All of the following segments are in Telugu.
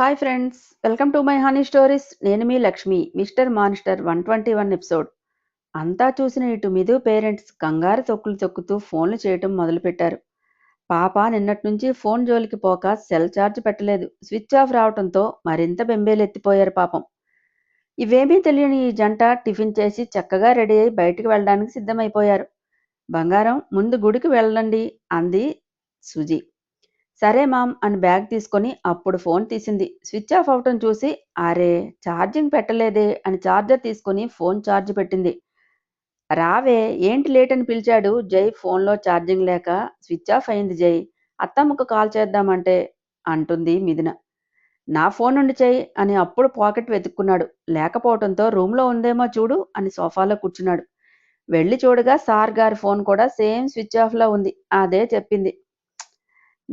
Hi friends, welcome to my honey stories. నేను మీ లక్ష్మి. Mister monster 121 episode. అంతా చూసిన ఇటు మిధు పేరెంట్స్ కంగారు తొక్కులు తొక్కుతూ ఫోన్లు చేయటం మొదలుపెట్టారు. పాప నిన్నటి నుంచి ఫోన్ జోలికి పోక సెల్ ఛార్జ్ పెట్టలేదు. స్విచ్ ఆఫ్ రావటంతో మరింత బెంబేలెత్తిపోయారు పాపం. ఇవేమీ తెలియని ఈ జంట టిఫిన్ చేసి చక్కగా రెడీ అయి బయటికి వెళ్ళడానికి సిద్ధమైపోయారు. బంగారం, ముందు గుడికి వెళ్ళండి అంది సుజీ. సరే మామ్ అని బ్యాగ్ తీసుకొని అప్పుడు ఫోన్ తీసింది. స్విచ్ ఆఫ్ అవటం చూసి అరే ఛార్జింగ్ పెట్టలేదే అని ఛార్జర్ తీసుకొని ఫోన్ ఛార్జ్ పెట్టింది. రావే ఏంటి లేట్ అని పిలిచాడు జై. ఫోన్లో ఛార్జింగ్ లేక స్విచ్ ఆఫ్ అయింది జై. అత్తమ్మకు కాల్ చేద్దామంటే అంటుంది మిథున. నా ఫోన్ నుండి చెయ్యి అని అప్పుడు పాకెట్ వెతుక్కున్నాడు. లేకపోవడంతో రూమ్లో ఉందేమో చూడు అని సోఫాలో కూర్చున్నాడు. వెళ్ళి చూడగా సార్ గారి ఫోన్ కూడా సేమ్ స్విచ్ ఆఫ్లో ఉంది. అదే చెప్పింది.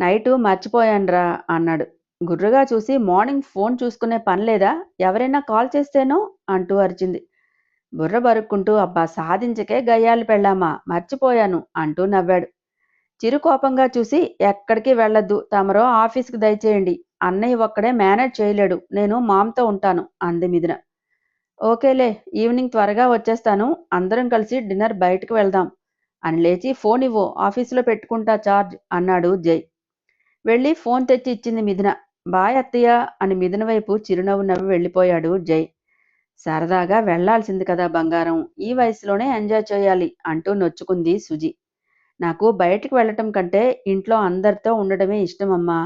నైటు మర్చిపోయాన్రా అన్నాడు. గుర్రుగా చూసి మార్నింగ్ ఫోన్ చూసుకునే పని లేదా, ఎవరైనా కాల్ చేస్తేనో అంటూ అరిచింది. బుర్ర బరుక్కుంటూ అబ్బా సాధించకే గయ్యాలు పెళ్ళామా, మర్చిపోయాను అంటూ నవ్వాడు. చిరుకోపంగా చూసి ఎక్కడికి వెళ్ళొద్దు, తమరో ఆఫీస్కి దయచేయండి. అన్నయ్య ఒక్కడే మేనేజ్ చేయలేడు, నేను మామతో ఉంటాను అంది మిథున. ఓకేలే, ఈవినింగ్ త్వరగా వచ్చేస్తాను, అందరం కలిసి డిన్నర్ బయటకు వెళ్దాం అని లేచి ఫోన్ ఇవ్వు, ఆఫీసులో పెట్టుకుంటా ఛార్జ్ అన్నాడు జై. వెళ్ళి ఫోన్ తెచ్చి ఇచ్చింది మిథున. బాయ్ అత్తయ్య అని మిథున వైపు చిరునవ్వు నవ్వి వెళ్ళిపోయాడు జై. సరదాగా వెళ్లాల్సింది కదా బంగారం, ఈ వయసులోనే ఎంజాయ్ చేయాలి అంటూ నొచ్చుకుంది సుజి. నాకు బయటికి వెళ్ళటం కంటే ఇంట్లో అందరితో ఉండడమే ఇష్టమమ్మా.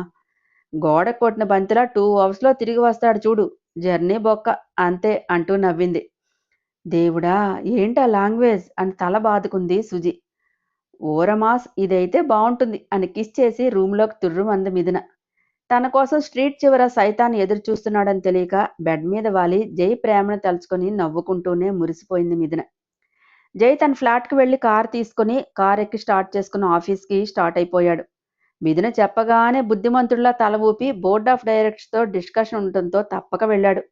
గోడ కొట్టిన బంతిలా 2 అవర్స్లో తిరిగి వస్తాడు చూడు, జర్నీ బొక్క అంతే అంటూ నవ్వింది. దేవుడా ఏంటా లాంగ్వేజ్ అని తల బాదుకుంది సుజి. ఓరమాస్ ఇదైతే బావుంటుంది అని కిస్ చేసి రూంలోకి తుర్రుమంది మిథున. తన కోసం స్ట్రీట్ చివర సైతాన్ ఎదురు చూస్తున్నాడని తెలియక బెడ్ మీద వాలి జై ప్రేమను తలుచుకొని నవ్వుకుంటూనే మురిసిపోయింది మిథున. జై తన ఫ్లాట్కి వెళ్లి కారు తీసుకుని కారెక్కి స్టార్ట్ చేసుకున్న ఆఫీస్కి స్టార్ట్ అయిపోయాడు. మిథున చెప్పగానే బుద్ధిమంతుడిలా తల ఊపి బోర్డ్ ఆఫ్ డైరెక్టర్స్తో డిస్కషన్ ఉండటంతో తప్పక వెళ్ళాడు.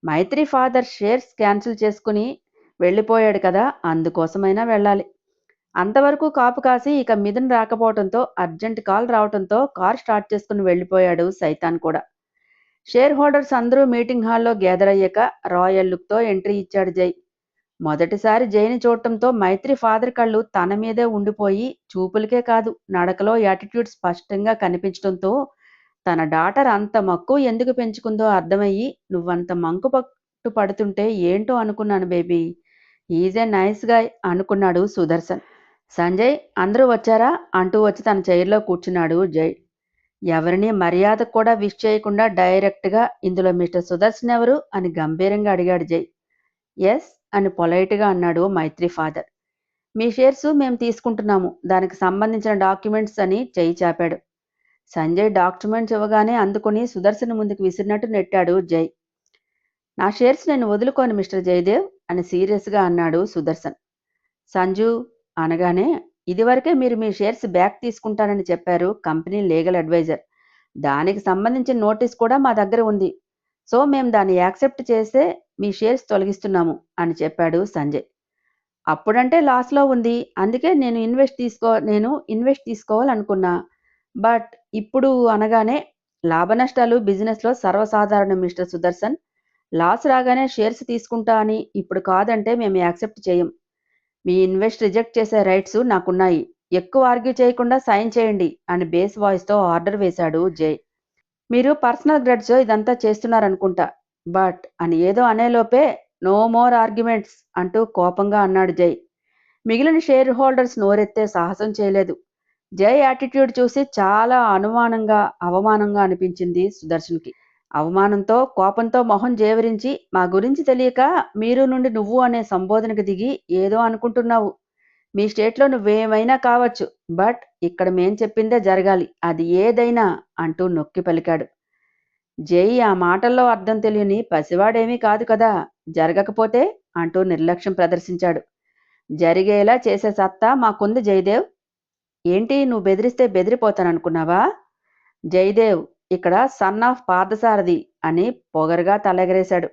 మైత్రి ఫాదర్ షేర్స్ క్యాన్సిల్ చేసుకుని వెళ్ళిపోయాడు కదా, అందుకోసమైనా వెళ్ళాలి. అంతవరకు కాపు కాసి ఇక మిథున్ రాకపోవడంతో అర్జెంట్ కాల్ రావడంతో కార్ స్టార్ట్ చేసుకుని వెళ్ళిపోయాడు సైతాన్ కూడా. షేర్ హోల్డర్స్ అందరూ మీటింగ్ హాల్లో గ్యాదర్ అయ్యాక రాయల్ లుక్తో ఎంట్రీ ఇచ్చాడు జై. మొదటిసారి జైని చూడటంతో మైత్రి ఫాదర్ కళ్ళు తన మీదే ఉండిపోయి చూపులకే కాదు నడకలో యాటిట్యూడ్ స్పష్టంగా కనిపించడంతో తన డాటర్ అంత మక్కువ ఎందుకు పెంచుకుందో అర్థమయ్యి, నువ్వంత మంకు పట్టు పడుతుంటే ఏంటో అనుకున్నాను baby, is a nice guy అనుకున్నాడు సుదర్శన్. సంజయ్ అందరూ వచ్చారా అంటూ వచ్చి తన చైర్లో కూర్చున్నాడు జై. ఎవరిని మర్యాదకు కూడా విష్ చేయకుండా డైరెక్ట్గా ఇందులో మిస్టర్ సుదర్శన్ ఎవరు అని గంభీరంగా అడిగాడు జై. ఎస్ అని పొలైట్గా అన్నాడు మైత్రి ఫాదర్. మీ షేర్స్ మేము తీసుకుంటున్నాము, దానికి సంబంధించిన డాక్యుమెంట్స్ అని చెయ్యి చాపాడు. సంజయ్ డాక్యుమెంట్స్ ఇవ్వగానే అందుకుని సుదర్శన్ ముందుకు విసిరినట్టు నెట్టాడు జై. నా షేర్స్ నేను వదులుకోను మిస్టర్ జయదేవ్ అని సీరియస్గా అన్నాడు సుదర్శన్. సంజు అనగానే ఇదివరకే మీరు మీ షేర్స్ బ్యాక్ తీసుకుంటానని చెప్పారు కంపెనీ లీగల్ అడ్వైజర్, దానికి సంబంధించిన నోటీస్ కూడా మా దగ్గర ఉంది, సో మేము దాన్ని యాక్సెప్ట్ చేస్తే మీ షేర్స్ తొలగిస్తున్నాము అని చెప్పాడు సంజయ్. అప్పుడంటే లాస్లో ఉంది, అందుకే నేను ఇన్వెస్ట్ తీసుకోవాలనుకున్నా, బట్ ఇప్పుడు అనగానే లాభనష్టాలు బిజినెస్లో సర్వసాధారణం మిస్టర్ సుదర్శన్, లాస్ రాగానే షేర్స్ తీసుకుంటా అని ఇప్పుడు కాదంటే మేము యాక్సెప్ట్ చేయం, మీ ఇన్వెస్ట్ రిజెక్ట్ చేసే రైట్స్ నాకున్నాయి, ఎక్కువ ఆర్గ్యూ చేయకుండా సైన్ చేయండి అని బేస్ వాయిస్తో ఆర్డర్ వేశాడు జై. మీరు పర్సనల్ గ్రడ్స్తో ఇదంతా చేస్తున్నారనుకుంటా, బట్ అని ఏదో అనేలోపే నో మోర్ ఆర్గ్యుమెంట్స్ అంటూ కోపంగా అన్నాడు జై. మిగిలిన షేర్ హోల్డర్స్ నోరెత్తే సాహసం చేయలేదు. జై యాటిట్యూడ్ చూసి చాలా అవమానంగా అనిపించింది సుదర్శన్కి. అవమానంతో కోపంతో మొహం జేవరించి, మా గురించి తెలియక మీరు నుండి నువ్వు అనే సంబోధనకు దిగి ఏదో అనుకుంటున్నావు, మీ స్టేట్లో నువ్వేమైనా కావచ్చు, బట్ ఇక్కడ మేం చెప్పిందే జరగాలి, అది ఏదైనా అంటూ నొక్కి పలికాడు. జై ఆ మాటల్లో అర్థం తెలియని పసివాడేమీ కాదు కదా, జరగకపోతే అంటూ నిర్లక్ష్యం ప్రదర్శించాడు. జరిగేలా చేసే సత్తా మాకుంది జయదేవ్. ఏంటి నువ్వు బెదిరిస్తే బెదిరిపోతాననుకున్నావా? జయదేవ్ ఇక్కడ సన్ ఆఫ్ పార్థసారథి అని పొగరుగా తలెగరేశాడు.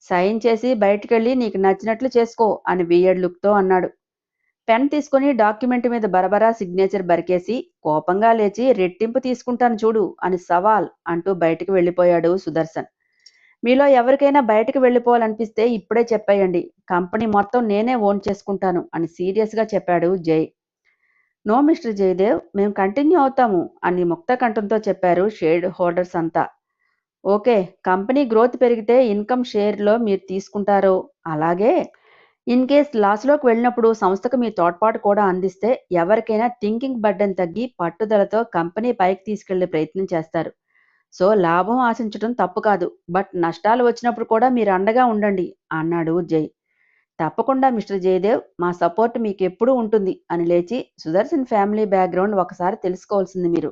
సైన్ చేసి బయటికెళ్ళి నీకు నచ్చినట్లు చేసుకో అని వియర్డ్ లుక్తో అన్నాడు. పెన్ తీసుకుని డాక్యుమెంట్ మీద బరబరా సిగ్నేచర్ బరికేసి కోపంగా లేచి రెట్టింపు తీసుకుంటాను చూడు అని సవాల్ అంటూ బయటికి వెళ్ళిపోయాడు సుదర్శన్. మీలో ఎవరికైనా బయటకు వెళ్ళిపోవాలనిపిస్తే ఇప్పుడే చెప్పేయండి, కంపెనీ మొత్తం నేనే ఓన్ చేసుకుంటాను అని సీరియస్గా చెప్పాడు జై. నో మిస్టర్ జయదేవ్, మేము కంటిన్యూ అవుతాము అని ముక్త కంఠంతో చెప్పారు షేర్ హోల్డర్స్ అంతా. ఓకే, కంపెనీ గ్రోత్ పెరిగితే ఇన్కమ్ షేర్లో మీరు తీసుకుంటారో, అలాగే ఇన్ కేస్ లాస్లోకి వెళ్ళినప్పుడు సంస్థకు మీ తోడ్పాటు కూడా అందిస్తే ఎవరికైనా థింకింగ్ బర్డెన్ తగ్గి పట్టుదలతో కంపెనీ పైకి తీసుకెళ్లే ప్రయత్నం చేస్తారు. సో లాభం ఆశించడం తప్పు కాదు, బట్ నష్టాలు వచ్చినప్పుడు కూడా మీరు అండగా ఉండండి అన్నాడు జై. తప్పకుండా మిస్టర్ జయదేవ్, మా సపోర్ట్ మీకు ఎప్పుడూ ఉంటుంది అని లేచి సుదర్శన్ ఫ్యామిలీ బ్యాక్గ్రౌండ్ ఒకసారి తెలుసుకోవాల్సింది మీరు.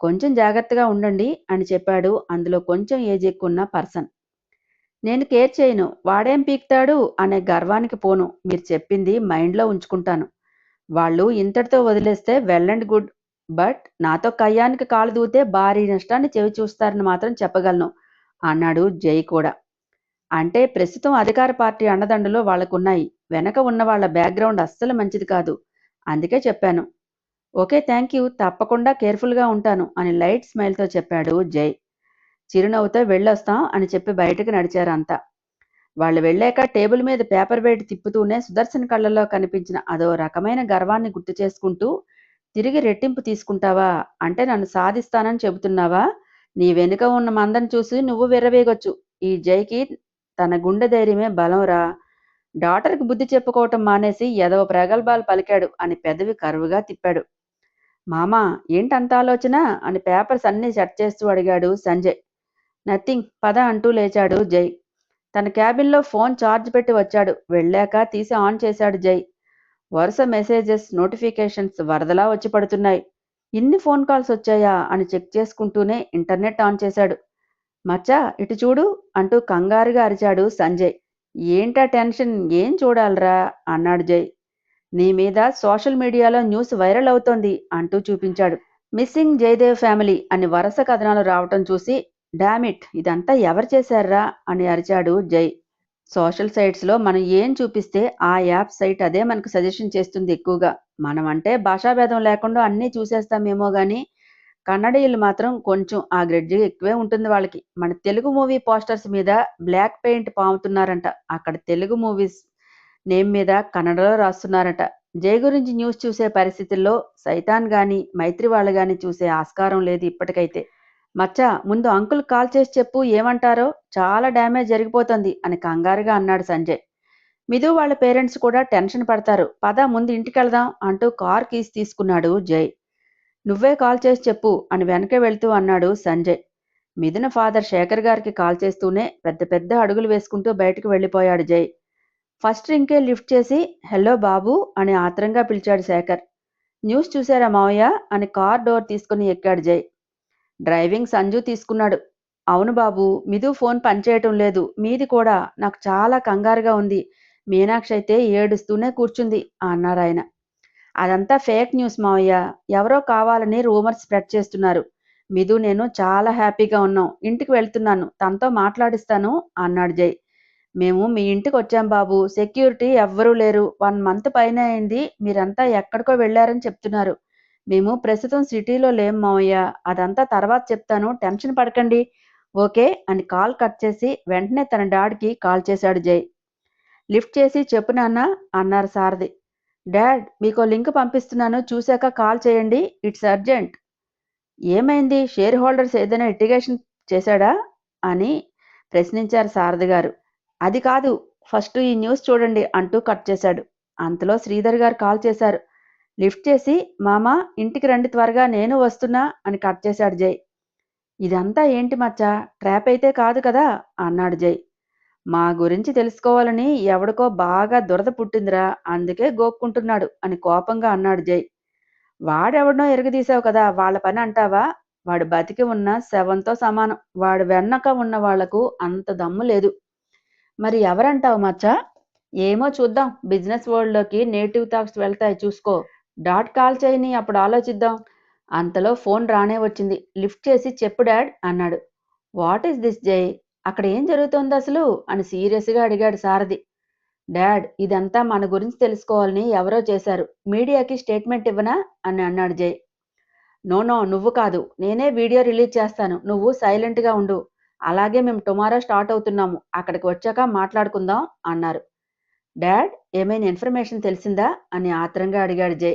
కొంచెం జాగ్రత్తగా ఉండండి అని చెప్పాడు అందులో కొంచెం ఏజ్ ఎక్కున్న పర్సన్. నేను కేర్ చేయను, వాడేం పీకుతాడు అనే గర్వానికి పోను, మీరు చెప్పింది మైండ్లో ఉంచుకుంటాను. వాళ్ళు ఇంతటితో వదిలేస్తే వెల్ అండ్ గుడ్, బట్ నాతో కయ్యానికి కాలు దూతే భారీ నష్టాన్ని చెవి చూస్తారని మాత్రం చెప్పగలను అన్నాడు జై కూడా. అంటే ప్రస్తుతం అధికార పార్టీ అండదండలు వాళ్ళకున్నాయి, వెనక ఉన్న వాళ్ళ బ్యాక్గ్రౌండ్ అస్సలు మంచిది కాదు, అందుకే చెప్పాను. ఓకే, థ్యాంక్ యూ, తప్పకుండా కేర్ఫుల్గా ఉంటాను అని లైట్ స్మైల్తో చెప్పాడు జై. చిరునవ్వుతో వెళ్ళొస్తాం అని చెప్పి బయటకు నడిచారు అంతా. వాళ్ళు వెళ్ళాక టేబుల్ మీద పేపర్ వెయిట్ తిప్పుతూనే సుదర్శన్ కళ్ళల్లో కనిపించిన అదో రకమైన గర్వాన్ని గుర్తు చేసుకుంటూ, తిరిగి రెట్టింపు తీసుకుంటావా అంటే నన్ను సాధిస్తానని చెబుతున్నావా? నీ వెనుక ఉన్న మందని చూసి నువ్వు విర్రవేగొచ్చు, ఈ జైకి తన గుండె ధైర్యమే బలంరా. డాటర్కి బుద్ధి చెప్పుకోవటం మానేసి ఎదవ ప్రగల్భాలు పలికాడు అని పెదవి కరువుగా తిప్పాడు. మామా, ఏంటంత ఆలోచన అని పేపర్స్ అన్నీ సెట్ చేస్తూ అడిగాడు సంజయ్. నథింగ్, పద అంటూ లేచాడు జై. తన క్యాబిన్లో ఫోన్ ఛార్జ్ పెట్టి వచ్చాడు. వెళ్ళాక తీసి ఆన్ చేశాడు జై. వరుస మెసేజెస్, నోటిఫికేషన్స్ వరదలా వచ్చి పడుతున్నాయి. ఇన్ని ఫోన్ కాల్స్ వచ్చాయా అని చెక్ చేసుకుంటూనే ఇంటర్నెట్ ఆన్ చేశాడు. మచ్చా, ఇటు చూడు అంటూ కంగారుగా అరిచాడు సంజయ్. ఏంటా టెన్షన్, ఏం చూడాలరా అన్నాడు జై. నీ మీద సోషల్ మీడియాలో న్యూస్ వైరల్ అవుతోంది అంటూ చూపించాడు. మిస్సింగ్ జయదేవ్ ఫ్యామిలీ అని వరుస కథనాలు రావటం చూసి, డామిట్, ఇదంతా ఎవరు చేశారా అని అరిచాడు జై. సోషల్ సైట్స్లో మనం ఏం చూపిస్తే ఆ యాప్ సైట్ అదే మనకు సజెషన్ చేస్తుంది ఎక్కువగా. మనం అంటే భాషాభేదం లేకుండా అన్నీ చూసేస్తామేమో కానీ కన్నడీయులు మాత్రం కొంచెం ఆ గ్రెడ్జి ఎక్కువే ఉంటుంది వాళ్ళకి. మన తెలుగు మూవీ పోస్టర్స్ మీద బ్లాక్ పెయింట్ పాముతున్నారంట, అక్కడ తెలుగు మూవీస్ నేమ్ మీద కన్నడలో రాస్తున్నారట. జై గురించి న్యూస్ చూసే పరిస్థితుల్లో సైతాన్ గాని మైత్రి వాళ్ళు గాని చూసే ఆస్కారం లేదు ఇప్పటికైతే. మచ్చా, ముందు అంకుల్ కాల్ చేసి చెప్పు ఏమంటారో, చాలా డ్యామేజ్ జరిగిపోతుంది అని కంగారుగా అన్నాడు సంజయ్. మిధు వాళ్ళ పేరెంట్స్ కూడా టెన్షన్ పడతారు, పద ముందు ఇంటికెళ్దాం అంటూ కార్ కీస్ తీసుకున్నాడు జై. నువ్వే కాల్ చేసి చెప్పు అని వెనకే వెళ్తూ అన్నాడు సంజయ్. మిథున ఫాదర్ శేఖర్ గారికి కాల్ చేస్తూనే పెద్ద పెద్ద అడుగులు వేసుకుంటూ బయటకు వెళ్ళిపోయాడు జై. ఫస్ట్ రింకే లిఫ్ట్ చేసి హలో బాబు అని ఆత్రంగా పిలిచాడు శేఖర్. న్యూస్ చూసారా మావయ్య అని కార్ డోర్ తీసుకుని ఎక్కాడు జై. డ్రైవింగ్ సంజు తీసుకున్నాడు. అవును బాబు, మిధు ఫోన్ పనిచేయటం లేదు, మీది కూడా, నాకు చాలా కంగారుగా ఉంది. మీనాక్షి అయితే ఏడుస్తూనే కూర్చుంది అన్నారాయన. అదంతా ఫేక్ న్యూస్ మావయ్య, ఎవరో కావాలని రూమర్స్ స్ప్రెడ్ చేస్తున్నారు. మిధు నేను చాలా హ్యాపీగా ఉన్నాం, ఇంటికి వెళ్తున్నాను, తనతో మాట్లాడిస్తాను అన్నాడు జై. మేము మీ ఇంటికి వచ్చాం బాబు, సెక్యూరిటీ ఎవ్వరూ లేరు, 1 మంత్ పైన అయింది, మీరంతా ఎక్కడికో వెళ్ళారని చెప్తున్నారు. మేము ప్రస్తుతం సిటీలో లేం మావయ్య, అదంతా తర్వాత చెప్తాను, టెన్షన్ పడకండి, ఓకే అని కాల్ కట్ చేసి వెంటనే తన డాడ్కి కాల్ చేశాడు జై. లిఫ్ట్ చేసి చెప్పు నాన్న అన్నారు సారథి. డాడ్, మీకో లింక్ పంపిస్తున్నాను, చూశాక కాల్ చేయండి, ఇట్స్ అర్జెంట్. ఏమైంది, షేర్ హోల్డర్స్ ఏదైనా లిటిగేషన్ చేశాడా అని ప్రశ్నించారు సారథి గారు. అది కాదు, ఫస్ట్ ఈ న్యూస్ చూడండి అంటూ కట్ చేశాడు. అంతలో శ్రీధర్ గారు కాల్ చేశారు. లిఫ్ట్ చేసి మామా ఇంటికి రండి త్వరగా, నేను వస్తున్నా అని కట్ చేశాడు జై. ఇదంతా ఏంటి మచ్చా, ట్రాప్ అయితే కాదు కదా అన్నాడు జై. మా గురించి తెలుసుకోవాలని ఎవడికో బాగా దురద పుట్టిందిరా, అందుకే గోక్కుంటున్నాడు అని కోపంగా అన్నాడు జై. వాడెవడనో ఎరగదీశావు కదా, వాళ్ళ పని అంటావా? వాడు బతికి ఉన్న శవంతో సమానం, వాడు వెన్నక ఉన్న వాళ్లకు అంత దమ్ము లేదు. మరి ఎవరంటావు మచ్చా? ఏమో చూద్దాం, బిజినెస్ వరల్డ్లోకి నేటివ్ థాట్స్ వెళ్తాయి చూసుకో. డాట్ కాల్ చేయని, అప్పుడు ఆలోచిద్దాం. అంతలో ఫోన్ రానే వచ్చింది. లిఫ్ట్ చేసి చెప్పు డాడ్ అన్నాడు. వాట్ ఈస్ దిస్ జై, అక్కడ ఏం జరుగుతోంది అసలు అని సీరియస్గా అడిగాడు సారథి. డాడ్, ఇదంతా మన గురించి తెలుసుకోవాలని ఎవరో చేశారు. మీడియాకి స్టేట్మెంట్ ఇవ్వనా అని అన్నాడు జై. నో నో, నువ్వు కాదు, నేనే వీడియో రిలీజ్ చేస్తాను. నువ్వు సైలెంట్గా ఉండు. అలాగే మేము టుమారో స్టార్ట్ అవుతున్నాము. అక్కడికి వచ్చాక మాట్లాడుకుందాం అన్నారు. డాడ్, ఏమైనా ఇన్ఫర్మేషన్ తెలిసిందా అని ఆత్రంగా అడిగాడు జై.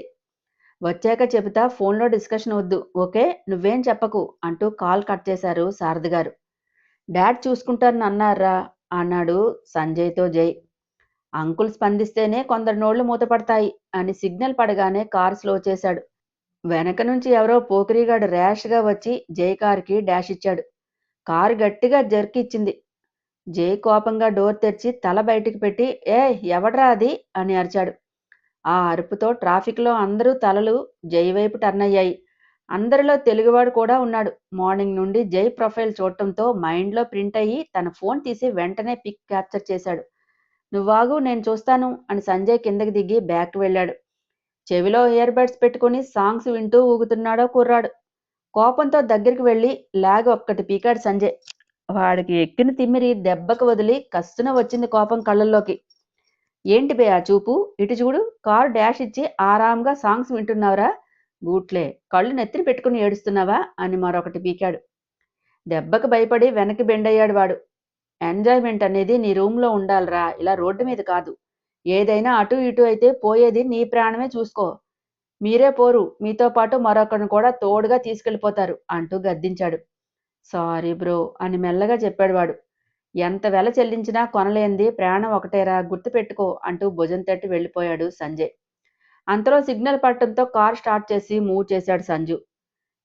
వచ్చాక చెబుతా, ఫోన్లో డిస్కషన్ వద్దు, ఓకే? నువ్వేం చెప్పకు అంటూ కాల్ కట్ చేశారు శారద గారు. డాడ్ చూసుకుంటారని అన్నారా అన్నాడు సంజయ్తో జై. అంకుల్ స్పందిస్తేనే కొందరు నోళ్లు మూతపడతాయి అని సిగ్నల్ పడగానే కారు స్లో చేశాడు. వెనక నుంచి ఎవరో పోకిరిగాడు ర్యాష్గా వచ్చి జై కారుకి డాష్ ఇచ్చాడు. కారు గట్టిగా జర్క్ ఇచ్చింది. జై కోపంగా డోర్ తెరిచి తల బయటికి పెట్టి, ఏ ఎవడ్రా అది అని అరిచాడు. ఆ అరుపుతో ట్రాఫిక్లో అందరూ తలలు జై వైపు టర్న్ అయ్యాయి. అందరిలో తెలుగువాడు కూడా ఉన్నాడు. మార్నింగ్ నుండి జై ప్రొఫైల్ చూడటంతో మైండ్లో ప్రింట్ అయ్యి తన ఫోన్ తీసి వెంటనే పిక్ క్యాప్చర్ చేశాడు. నువ్వాగు, నేను చూస్తాను అని సంజయ్ కిందకి దిగి బ్యాక్కి వెళ్ళాడు. చెవిలో ఇయర్ బడ్స్ పెట్టుకుని సాంగ్స్ వింటూ ఊగుతున్నాడో కుర్రాడు. కోపంతో దగ్గరికి వెళ్ళి లాగ్ ఒక్కటి పీకాడు సంజయ్. వాడికి ఎక్కిన తిమ్మిరి దెబ్బకు వదిలి కస్సున వచ్చింది కోపం కళ్ళల్లోకి. ఏంటి బే ఆ చూపు? ఇటు చూడు. కారు డాష్ ఇచ్చి ఆరాంగా సాంగ్స్ వింటున్నావురా? గూట్లే, కళ్ళు నెత్తిన పెట్టుకుని ఏడుస్తున్నావా అని మరొకటి పీకాడు. దెబ్బకు భయపడి వెనక్కి బెండయ్యాడు వాడు. ఎంజాయ్మెంట్ అనేది నీ రూమ్లో ఉండాలిరా, ఇలా రోడ్డు మీద కాదు. ఏదైనా అటు ఇటు అయితే పోయేది నీ ప్రాణమే, చూసుకో. మీరే పోరు, మీతో పాటు మరొకరిని కూడా తోడుగా తీసుకెళ్ళిపోతారు అంటూ గద్దించాడు. సారీ బ్రో అని మెల్లగా చెప్పాడు వాడు. ఎంత వెల చెల్లించినా కొనలేంది ప్రాణం ఒకటేరా, గుర్తుపెట్టుకో అంటూ భుజం తట్టి వెళ్ళిపోయాడు సంజయ్. అంతలో సిగ్నల్ పట్టడంతో కార్ స్టార్ట్ చేసి మూవ్ చేశాడు సంజు.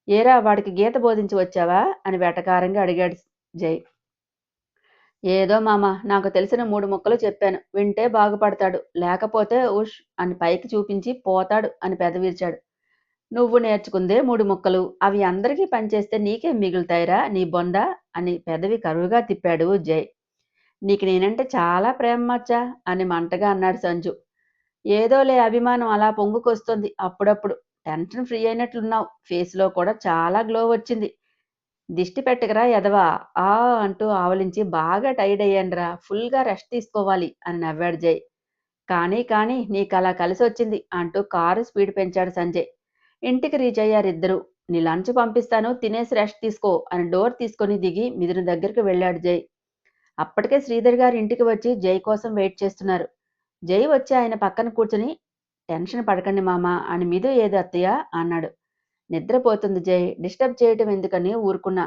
ఏరా, వాడికి గీత బోధించి వచ్చావా అని వెటకారంగా అడిగాడు జై. ఏదో మామ, నాకు తెలిసిన 3 ముక్కలు చెప్పాను, వింటే బాగుపడతాడు, లేకపోతే ఉష్ అని పైకి చూపించి పోతాడు అని పెదవిర్చాడు. నువ్వు నేర్చుకుందే 3 ముక్కలు, అవి అందరికీ పనిచేస్తే నీకేం మిగులుతాయిరా నీ బొంద అని పెదవి కరువుగా తిప్పాడు జై. నీకు నేనంటే చాలా ప్రేమ మచ్చా అని మంటగా అన్నాడు సంజు. ఏదోలే, అభిమానం అలా పొంగుకొస్తుంది అప్పుడప్పుడు. టెన్షన్ ఫ్రీ అయినట్లున్నావు, ఫేస్లో కూడా చాలా గ్లో వచ్చింది. దిష్టి పెట్టకరా ఎదవా, ఆ అంటూ ఆవలించి, బాగా టైర్డ్ అయ్యానురా, ఫుల్గా రెస్ట్ తీసుకోవాలి అని నవ్వాడు జై. కానీ నీకు అలా కలిసి వచ్చింది అంటూ కారు స్పీడ్ పెంచాడు సంజయ్. ఇంటికి రీచ్ అయ్యారిద్దరూ. నీ లంచ్ పంపిస్తాను, తినేసి రెస్ట్ తీసుకో అని డోర్ తీసుకొని దిగి మిథున దగ్గరికి వెళ్ళాడు జై. అప్పటికే శ్రీధర్ గారు ఇంటికి వచ్చి జై కోసం వెయిట్ చేస్తున్నారు. జై వచ్చి ఆయన పక్కన కూర్చుని, టెన్షన్ పడకండి మామ అని మిథు ఏది అత్తయ్య అన్నాడు. నిద్రపోతుంది జై, డిస్టర్బ్ చేయటం ఎందుకని ఊరుకున్నా.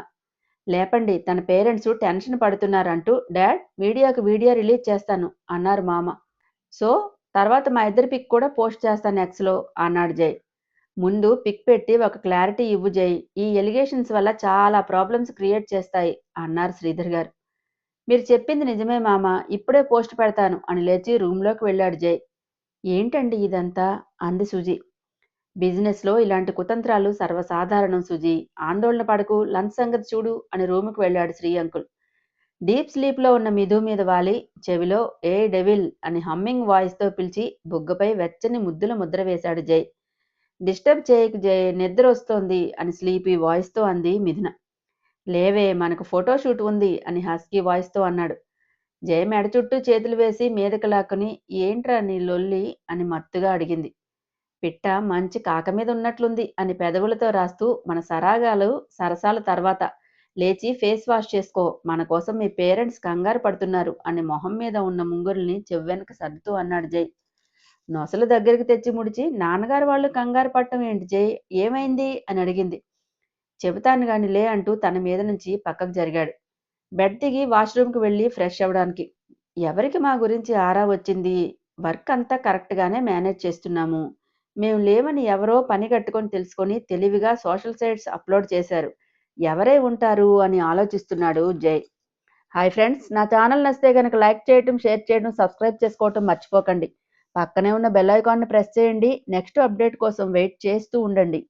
లేపండి, తన పేరెంట్స్ టెన్షన్ పడుతున్నారంటూ డాడ్ మీడియాకు వీడియో రిలీజ్ చేస్తాను అన్నారు మామ. సో తర్వాత మా ఇద్దరి పిక్ కూడా పోస్ట్ చేస్తాను ఎక్స్లో అన్నాడు జై. ముందు పిక్ పెట్టి ఒక క్లారిటీ ఇవ్వు జై, ఈ ఎలిగేషన్స్ వల్ల చాలా ప్రాబ్లమ్స్ క్రియేట్ చేస్తాయి అన్నారు శ్రీధర్ గారు. మీరు చెప్పింది నిజమే మామ, ఇప్పుడే పోస్ట్ పెడతాను అని లేచి రూమ్లోకి వెళ్ళాడు జై. ఏంటండి ఇదంతా అంది సుజి. బిజినెస్లో ఇలాంటి కుతంత్రాలు సర్వసాధారణం సుజీ, ఆందోళన పడకు, లంచ్ సంగతి చూడు అని రూముకు వెళ్ళాడు శ్రీ అంకుల్. డీప్ స్లీప్లో ఉన్న మిథు మీద వాలి చెవిలో ఏ డెవిల్ అని హమ్మింగ్ వాయిస్తో పిలిచి బుగ్గపై వెచ్చని ముద్దుల ముద్ర వేశాడు జై. డిస్టర్బ్ చేయకు జై, నిద్ర వస్తోంది అని స్లీపీ వాయిస్తో అంది మిథున. లేవే, మనకు ఫోటోషూట్ ఉంది అని హస్కీ వాయిస్తో అన్నాడు. జై మెడ చుట్టూ చేతులు వేసి మీదకి లాక్కుని, ఏంట్రా నీ లొల్లి అని మత్తుగా అడిగింది. పిట్ట మంచి కాక మీద ఉన్నట్లుంది అని పెదవులతో రాస్తూ, మన సరసాల తర్వాత లేచి ఫేస్ వాష్ చేసుకో, మన కోసం మీ పేరెంట్స్ కంగారు పడుతున్నారు అని మొహం మీద ఉన్న ముంగురుల్ని చెవ్వెనక సర్దుతూ అన్నాడు జై. నొసలు దగ్గరికి తెచ్చి ముడిచి, నాన్నగారు వాళ్ళు కంగారు పడటం ఏంటి జై, ఏమైంది అని అడిగింది. చెబుతాను గాని లే అంటూ తన మీద నుంచి పక్కకు జరిగాడు. బెడ్ దిగి వాష్రూమ్కి వెళ్ళి ఫ్రెష్ అవ్వడానికి. ఎవరికి మా గురించి ఆరా వచ్చింది, వర్క్ అంతా కరెక్ట్గానే మేనేజ్ చేస్తున్నాము. మేము లేమని ఎవరో పని కట్టుకొని తెలుసుకొని తెలివిగా సోషల్ సైట్స్ అప్లోడ్ చేశారు, ఎవరై ఉంటారు అని ఆలోచిస్తున్నాడు జై. హాయ్ ఫ్రెండ్స్, నా ఛానల్ నచ్చితే కనుక లైక్ చేయడం, షేర్ చేయడం, సబ్స్క్రైబ్ చేసుకోవటం మర్చిపోకండి. పక్కనే ఉన్న బెల్ ఐకాన్ని ప్రెస్ చేయండి. నెక్స్ట్ అప్డేట్ కోసం వెయిట్ చేస్తూ ఉండండి.